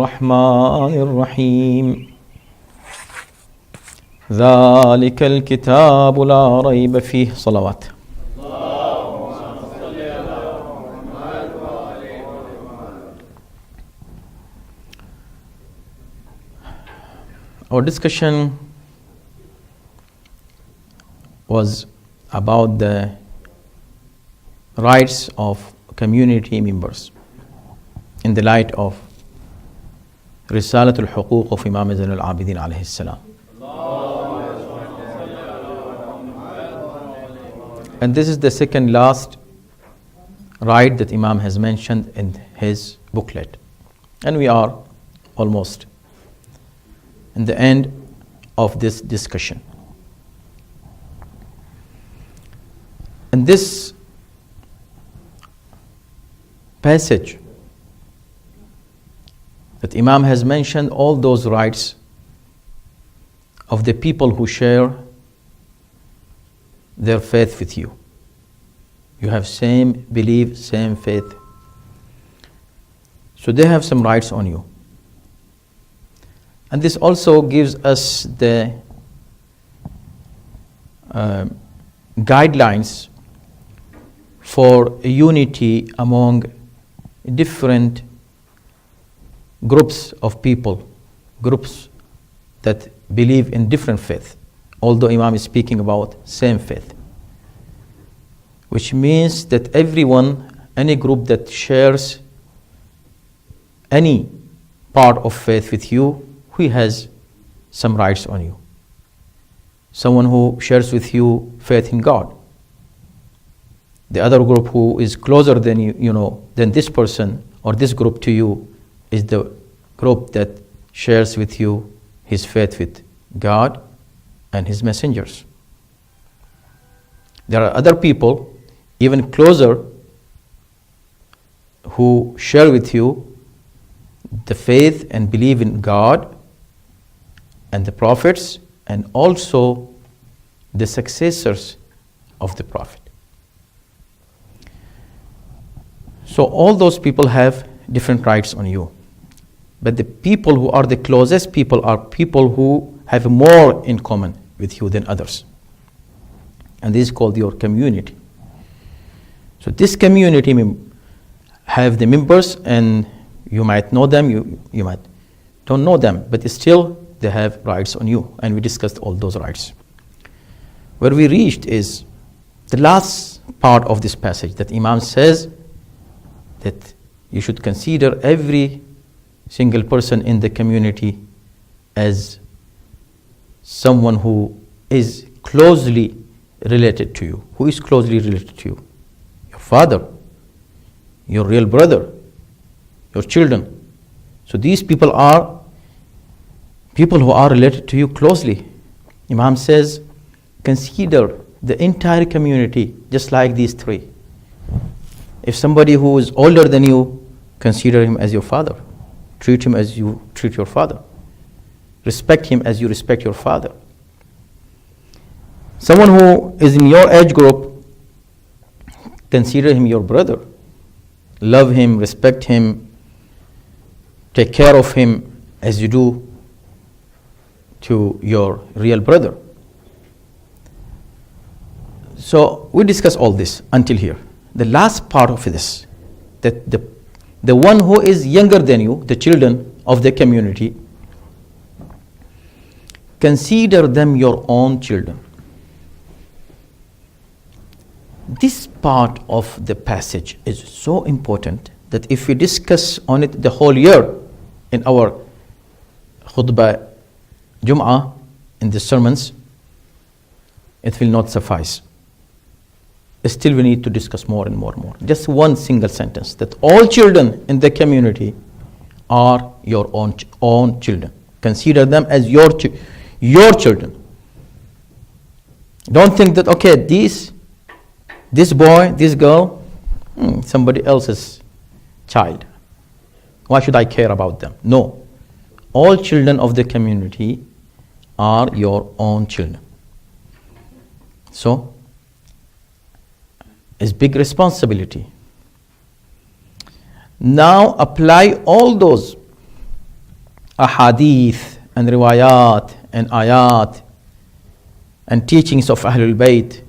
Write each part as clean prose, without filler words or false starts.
الرحمن الرحيم ذلك الكتاب لا ريب فيه صلوات. Our discussion was about the rights of community members in the light of رسالة الحقوق of Imam Zain al-Abidin alayhi salam. And this is the second last right that Imam has mentioned in his booklet. And we are almost in the end of this discussion. In this passage that Imam has mentioned all those rights of the people who share their faith with you. You have same belief, same faith. So they have some rights on you. And this also gives us the guidelines for unity among different groups of people, groups that believe in different faith, although Imam is speaking about same faith, which means that everyone, any group that shares any part of faith with you, he has some rights on you. Someone who shares with you faith in God. The other group who is closer than you, than this person or this group to you is the group that shares with you his faith with God and his messengers. There are other people even closer who share with you the faith and believe in God and the prophets and also the successors of the prophet. So all those people have different rights on you. But the people who are the closest people are people who have more in common with you than others. And this is called your community. So this community have the members, and you might know them, you might don't know them, but still they have rights on you. And we discussed all those rights. Where we reached is the last part of this passage that Imam says that you should consider every single person in the community as someone who is closely related to you. Who is closely related to you? Your father, your real brother, your children. So these people are people who are related to you closely. Imam says, consider the entire community just like these three. If somebody who is older than you, consider him as your father. Treat him as you treat your father. Respect him as you respect your father. Someone who is in your age group, consider him your brother. Love him, respect him, take care of him as you do to your real brother. So we discussed all this until here. The last part of this, that the one who is younger than you, the children of the community, consider them your own children. This part of the passage is so important that if we discuss on it the whole year in our khutbah, Jum'ah, in the sermons, it will not suffice. Still we need to discuss more and more and more. Just one single sentence, that all children in the community are your own children. Consider them as your children. Don't think that, okay, this boy, this girl, somebody else's child. Why should I care about them? No. All children of the community are your own children. So, it's big responsibility. Now apply all those ahadith and riwayat and ayat and teachings of Ahlul Bayt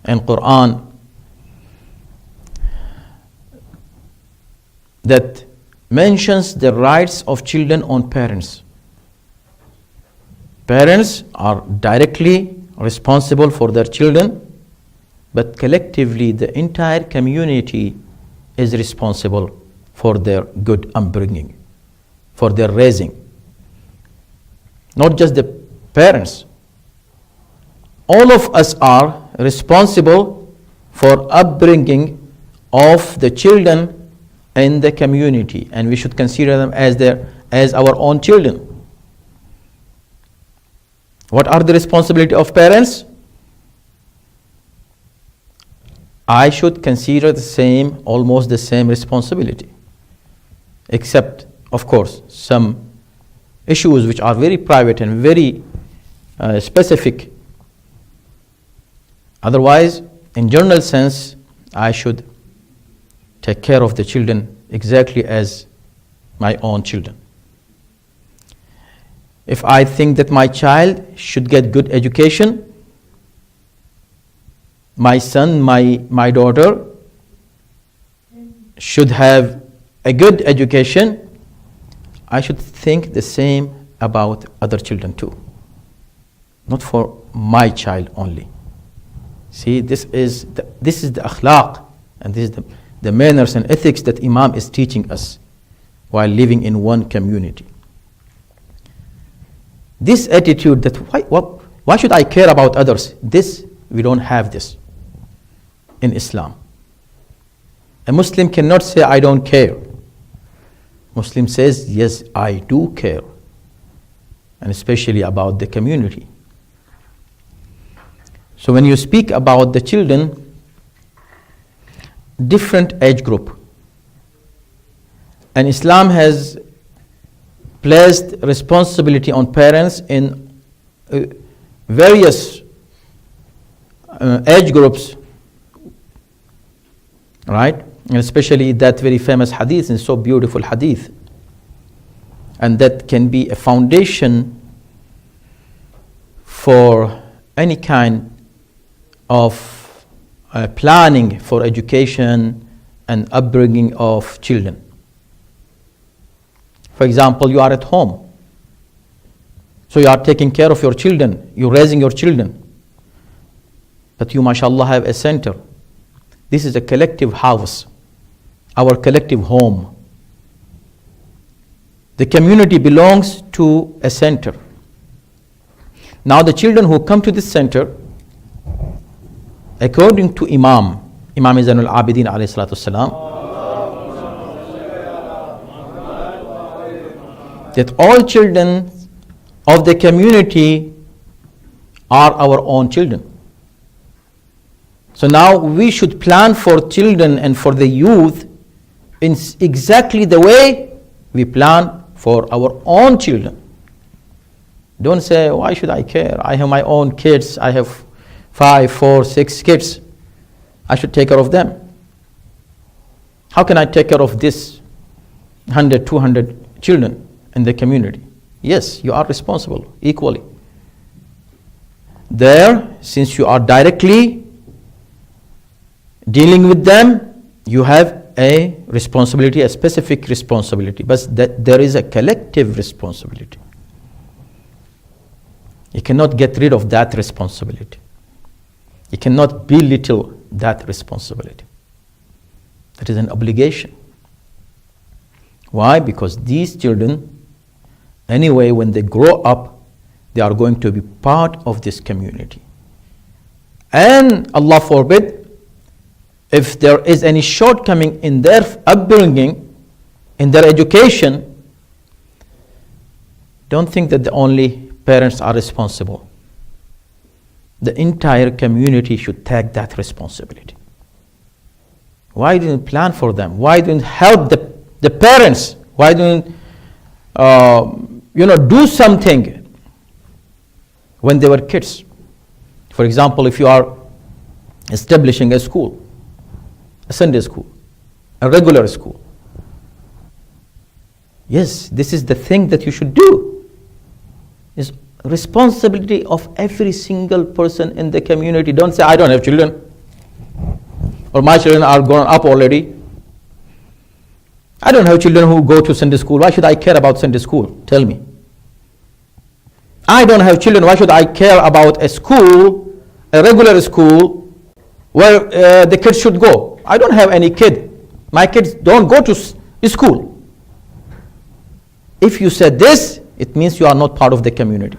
and Quran that mentions the rights of children on parents. Parents are directly responsible for their children, but collectively the entire community is responsible for their good upbringing, for their raising. Not just the parents. All of us are responsible for upbringing of the children in the community, and we should consider them as our own children. What are the responsibility of parents? I should consider almost the same responsibility, except, of course, some issues which are very private and very specific. Otherwise, in general sense, I should take care of the children exactly as my own children. If I think that my child should get good education, my son, my daughter should have a good education, I should think the same about other children too. Not for my child only. See, this is the akhlaq, and this is the manners and ethics that Imam is teaching us while living in one community. This attitude that why should I care about others? We don't have this in Islam. A Muslim cannot say, I don't care. Muslim says, yes, I do care, and especially about the community. So when you speak about the children, different age group, and Islam has placed responsibility on parents in various age groups, right? And especially that very famous hadith, and so beautiful hadith, and that can be a foundation for any kind of planning for education and upbringing of children. For example, you are at home, so you are taking care of your children, you're raising your children, but you, mashallah, have a center. This is a collective house, our collective home. The community belongs to a center. Now the children who come to this center, according to Imam Zainul Abidin alayhi salatu wasalam, that all children of the community are our own children. So now we should plan for children and for the youth in exactly the way we plan for our own children. Don't say, why should I care? I have my own kids. I have 5, 4, 6 kids. I should take care of them. How can I take care of this 100, 200 children in the community? Yes, you are responsible equally. There, since you are directly dealing with them, you have a responsibility, a specific responsibility, but that there is a collective responsibility. You cannot get rid of that responsibility. You cannot belittle that responsibility. That is an obligation. Why? Because these children, anyway, when they grow up, they are going to be part of this community. And Allah forbid, if there is any shortcoming in their upbringing, in their education, don't think that the only parents are responsible. The entire community should take that responsibility. Why didn't you plan for them? Why didn't you help the parents? Why didn't do something when they were kids? For example, if you are establishing a school, a Sunday school, a regular school, Yes, this is the thing that you should do. It's responsibility of every single person in the community. Don't say, I don't have children, or my children are grown up already. I don't have children who go to Sunday school. Why should I care about Sunday school? Tell me. I don't have children. Why should I care about a school, a regular school, where the kids should go? I don't have any kid. My kids don't go to school. If you said this, it means you are not part of the community.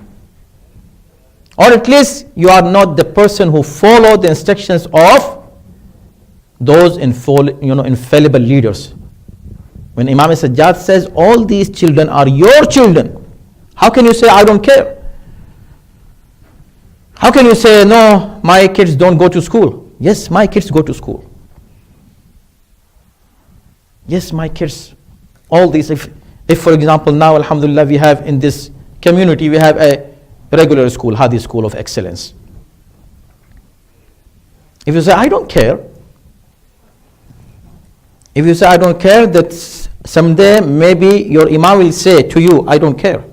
Or at least you are not the person who followed the instructions of those infallible leaders. When Imam Sajjad says all these children are your children, how can you say I don't care? How can you say no, my kids don't go to school? Yes, my kids go to school. Yes, my kids, all these, if for example now alhamdulillah we have in this community, we have a regular school, Hadi School of Excellence. If you say I don't care, if you say I don't care, that someday maybe your Imam will say to you, I don't care.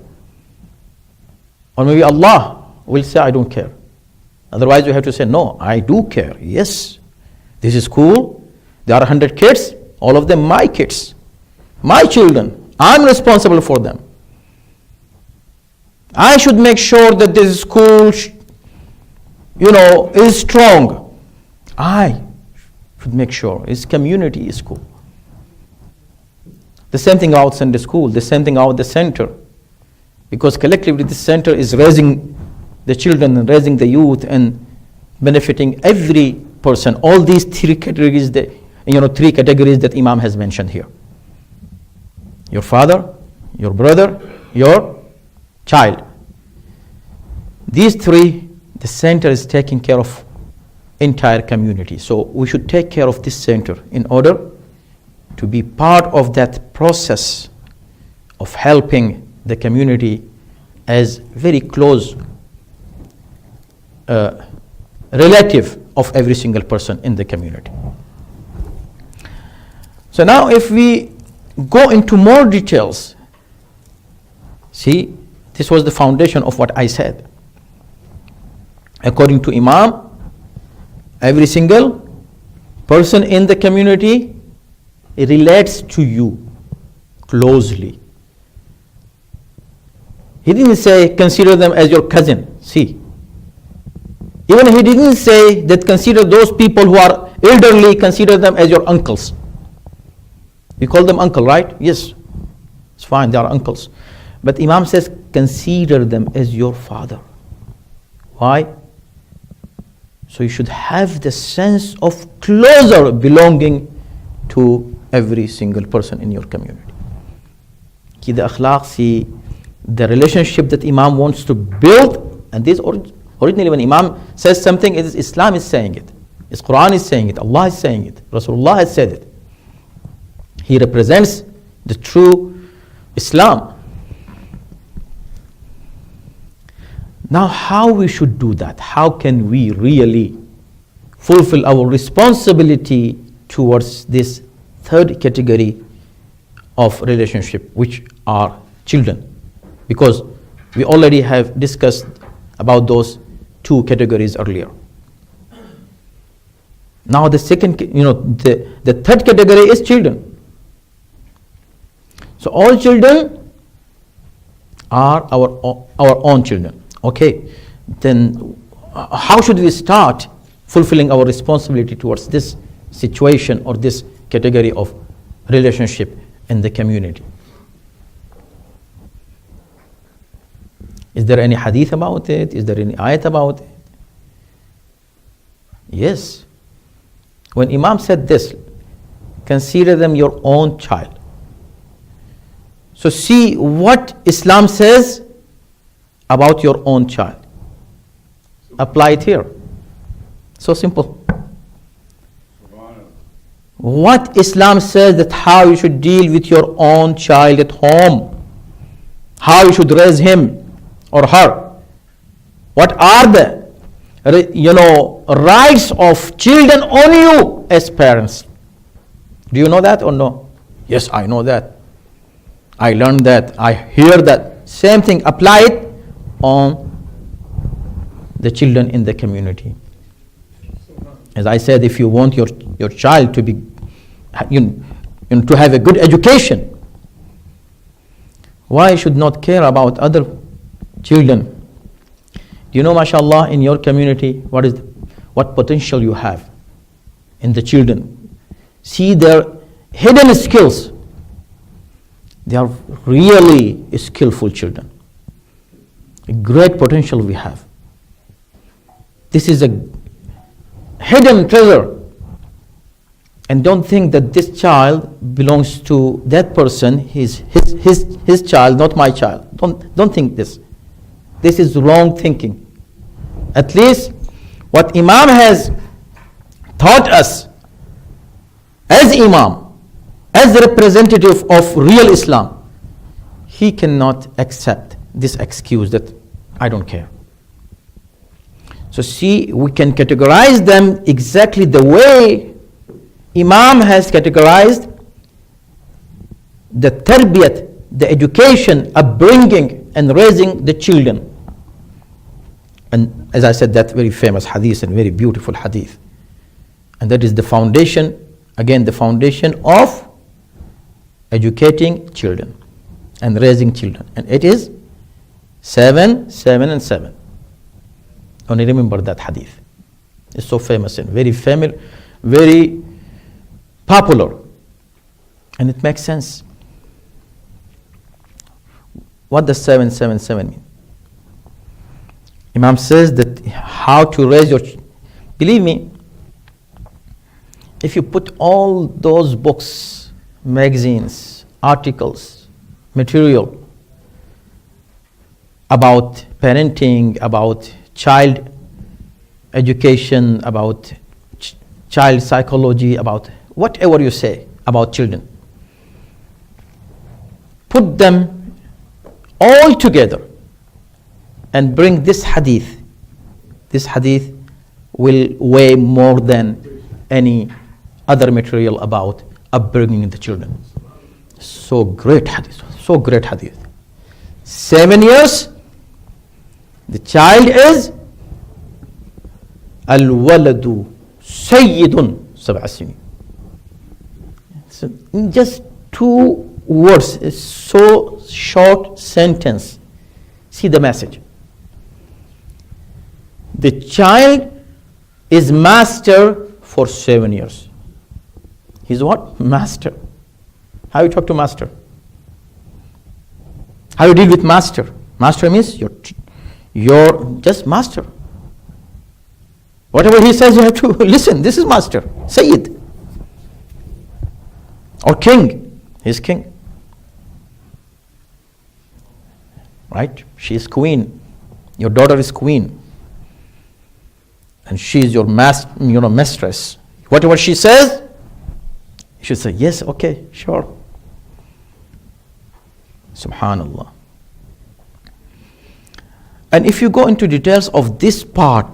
Or maybe Allah will say, I don't care. Otherwise you have to say, no, I do care. Yes, this is cool. There are 100 kids, all of them my kids, my children. I'm responsible for them. I should make sure that this school, is strong. I should make sure its community is cool. The same thing about Sunday school, the same thing about the center. Because collectively this center is raising the children and raising the youth and benefiting every person. All these three categories that Imam has mentioned here. Your father, your brother, your child. These three, the center is taking care of entire community. So we should take care of this center in order to be part of that process of helping the community as very close relative of every single person in the community. So now if we go into more details, see, this was the foundation of what I said. According to Imam, every single person in the community relates to you closely. He didn't say consider them as your cousin. See, even he didn't say that consider those people who are elderly, consider them as your uncles. You call them uncle, right? Yes, it's fine, they are uncles. But Imam says consider them as your father. Why? So you should have the sense of closer belonging to every single person in your community. Ki the akhlaq, see, the relationship that Imam wants to build, and this originally when Imam says something, it is Islam is saying it, it's Quran is saying it, Allah is saying it, Rasulullah has said it. He represents the true Islam. Now how we should do that? How can we really fulfill our responsibility towards this third category of relationship, which are children? Because we already have discussed about those two categories earlier. Now the second, the third category is children. So all children are our own children. Okay, then how should we start fulfilling our responsibility towards this situation or this category of relationship in the community? Is there any hadith about it? Is there any ayat about it? Yes. When Imam said this, consider them your own child. So see what Islam says about your own child. Apply it here. So simple. What Islam says that how you should deal with your own child at home, how you should raise him or her. What are the rights of children on you as parents? Do you know that or no? Yes, I know that. I learned that, I hear that. Same thing, apply it on the children in the community. As I said, if you want your child to be, to have a good education, why should not care about other children? You know, mashallah, in your community, what potential you have in the children. See their hidden skills. They are really skillful children. A great potential we have. This is a hidden treasure. And don't think that this child belongs to that person. His child, not my child. Don't think this. This is wrong thinking. At least what Imam has taught us as Imam, as the representative of real Islam, he cannot accept this excuse that I don't care. So see, we can categorize them exactly the way Imam has categorized the tarbiyat, the education, upbringing, and raising the children. And as I said, that very famous hadith and very beautiful hadith. And that is the foundation, again, the foundation of educating children and raising children. And it is 7, 7, and 7. Only remember that hadith. It's so famous and very familiar, very popular. And it makes sense. What does 7, 7, 7 mean? Imam says that how to raise your believe me, if you put all those books, magazines, articles, material about parenting, about child education, about child psychology, about whatever you say about children, put them all together and bring this hadith. This hadith will weigh more than any other material about upbringing the children. So great hadith, so great hadith. 7 years, the child is al-waladu sayyidun sab'a sinin. So in just 2 words, a so short sentence, see the message. The child is master for 7 years. He's what? Master. How you talk to master? How you deal with master? Master means you're just master. Whatever he says, you have to listen. This is master. Sayyid. Or king. He's king. Right? She is queen. Your daughter is queen. And she is your mistress. Whatever she says, you should say, yes, okay, sure. Subhanallah. And if you go into details of this part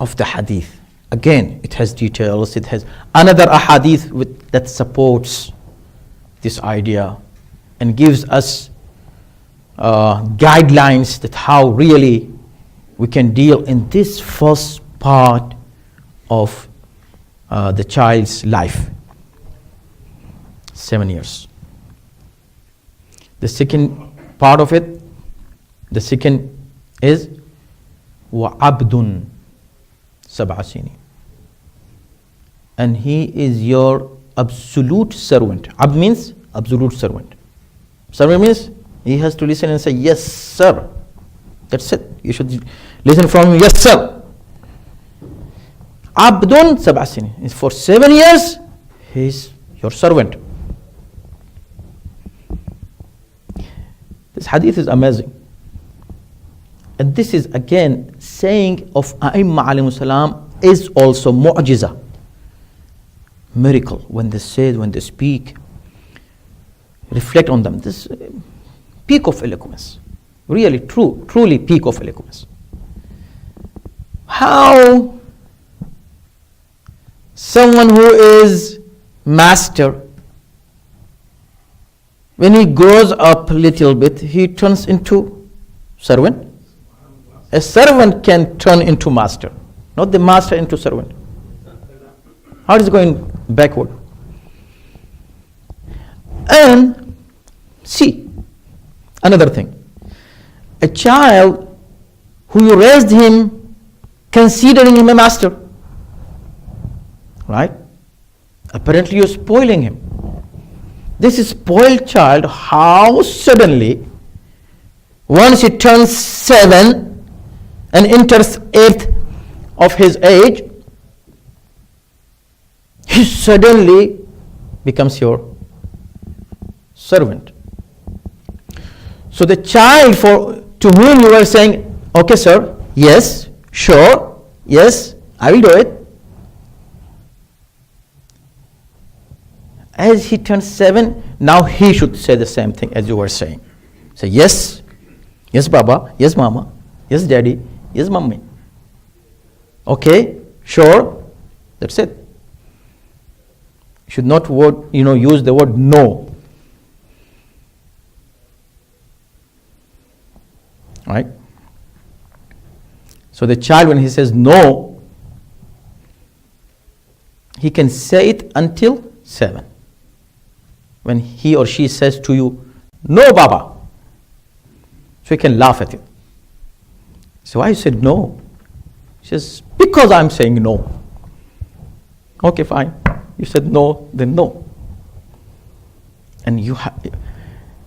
of the hadith, again, it has details, it has another ahadith that supports this idea and gives us guidelines that how really we can deal in this first part of the child's life. 7 years. The second part of it, the second is وَعَبْدٌ سَبْعَ سِنِينَ. And he is your absolute servant. Abd means absolute servant. Servant means he has to listen and say, yes, sir. That's it. You should listen from him, yes, sir. Abdun sab'a sinin. For 7 years, he is your servant. This hadith is amazing. And this is again saying of A'imma alayhi salam is also mu'jiza. Miracle. When they say, when they speak, reflect on them. This peak of eloquence. Really, truly peak of eloquence. How someone who is master When he grows up a little bit, he turns into servant. A servant can turn into master, not the master into servant. How is it going backward? And see, another thing. A child who you raised him considering him a master, right? Apparently you're spoiling him. This is spoiled child, how suddenly, once he turns 7 and enters 8th of his age, he suddenly becomes your servant. So the child to whom you were saying, okay sir, yes, sure, yes, I will do it. As he turns 7, now he should say the same thing as you were saying. Say yes, yes Baba, yes Mama, yes Daddy, yes Mommy. Okay, sure, that's it. You should not use the word no. Right? So the child, when he says no, he can say it until 7. When he or she says to you, no Baba, so you can laugh at it. So why you said no? He says, because I'm saying no. Okay, fine. You said no, then no. And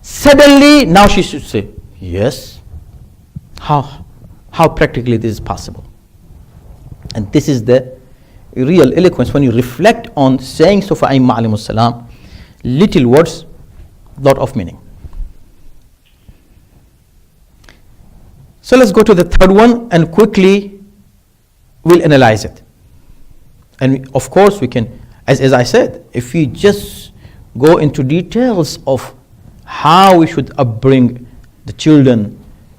suddenly, now she should say, yes. How practically this is possible? And this is the real eloquence. When you reflect on saying so for Aimma alayhimus salam, little words, lot of meaning. So let's go to the third one and quickly we'll analyze it. And of course we can, as I said, if we just go into details of how we should upbring the children,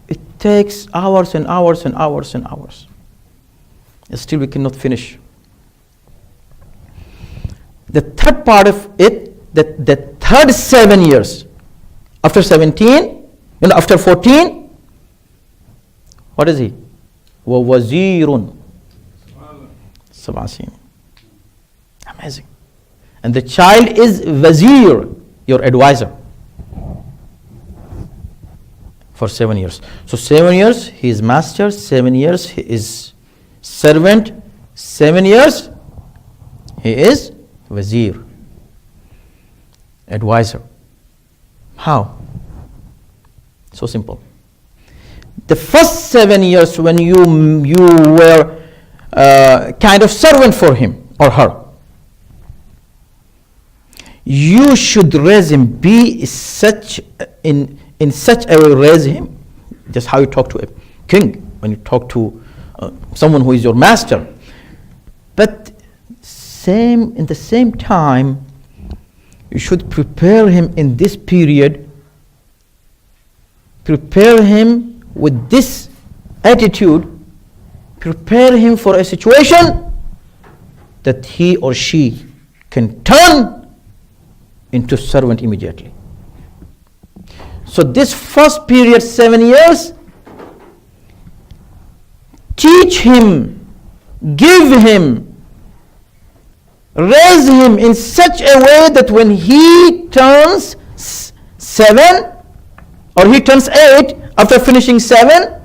it takes hours and hours and hours and hours. And still we cannot finish. The third part of it, the third 7 years, after 17, after 14, what is he? وَوَزِيرٌ سَبْعَ. Amazing. And the child is wazir, your advisor, for 7 years. So 7 years he is master, 7 years he is servant, 7 years he is wazir, advisor. How? So simple. The first 7 years when you were kind of servant for him or her, you should raise him, be in such a way, raise him, just how you talk to a king, when you talk to someone who is your master. But in the same time, you should prepare him in this period, prepare him with this attitude, prepare him for a situation that he or she can turn into servant immediately. So this first period, 7 years, teach him, give him, raise him in such a way that when he turns 7 or he turns 8 after finishing 7,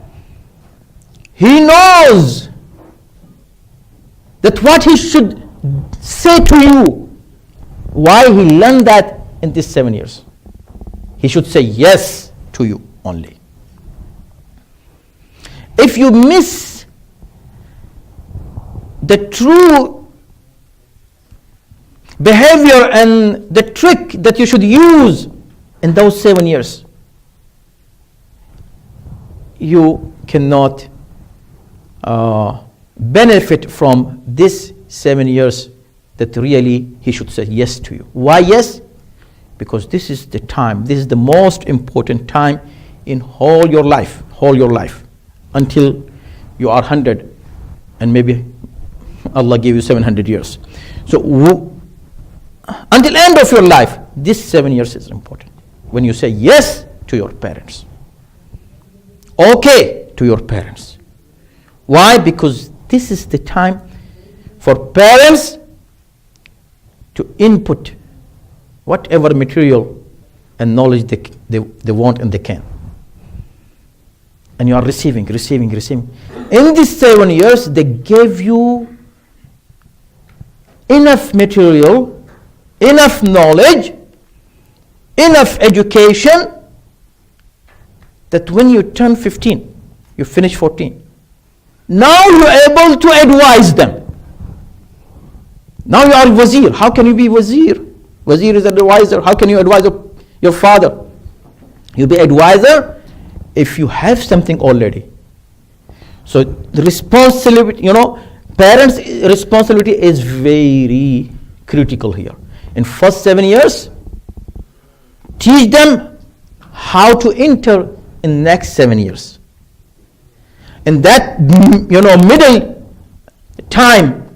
he knows that what he should say to you. Why he learned that in these 7 years? He should say yes to you only. If you miss the true behavior and the trick that you should use in those 7 years, you cannot benefit from this 7 years that really he should say yes to you. Why yes? Because this is the time, this is the most important time in whole your life, until you are 100 and maybe Allah gave you 700 years. So until end of your life, this 7 years is important. when you say yes to your parents, okay to your parents. Why? Because this is the time for parents to input whatever material and knowledge they want and they can. And you are receiving. In these 7 years, they gave you enough material, enough knowledge, enough education, that when you turn 15, you finish 14, now you're able to advise them. Now you are wazir. How can you be wazir? Wazir is an advisor. How can you advise your father? You'll be advisor if you have something already. So the responsibility, parents' responsibility is very critical here. In first 7 years, teach them how to enter in next 7 years. In that, middle time,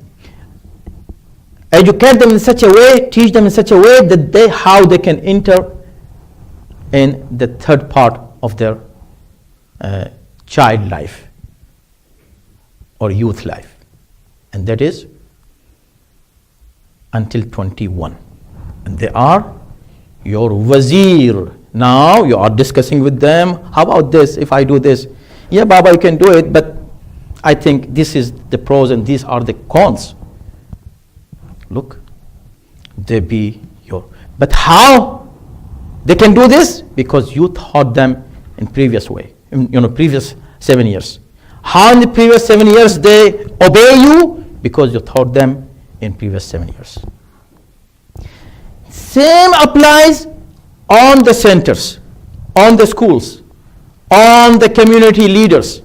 educate them in such a way, teach them in such a way that how they can enter in the third part of their child life or youth life, and that is until 21. And they are your wazir. Now you are discussing with them, how about this, if I do this? Yeah, Baba, you can do it, but I think this is the pros and these are the cons. Look, they be your. But how they can do this? Because you taught them in previous way, previous 7 years. How in the previous 7 years they obey you? Because you taught them in previous 7 years. Same applies on the centers, on the schools, on the community leaders,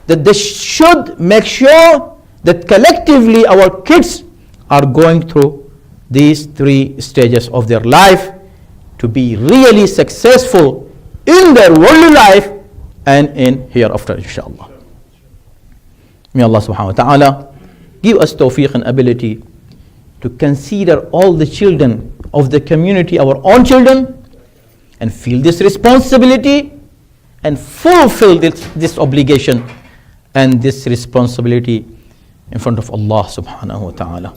that they should make sure that collectively our kids are going through these 3 stages of their life to be really successful in their worldly life and in hereafter, inshallah. May Allah subhanahu wa ta'ala give us tawfiq and ability to consider all the children of the community our own children and feel this responsibility and fulfill this obligation and this responsibility in front of Allah subhanahu wa ta'ala.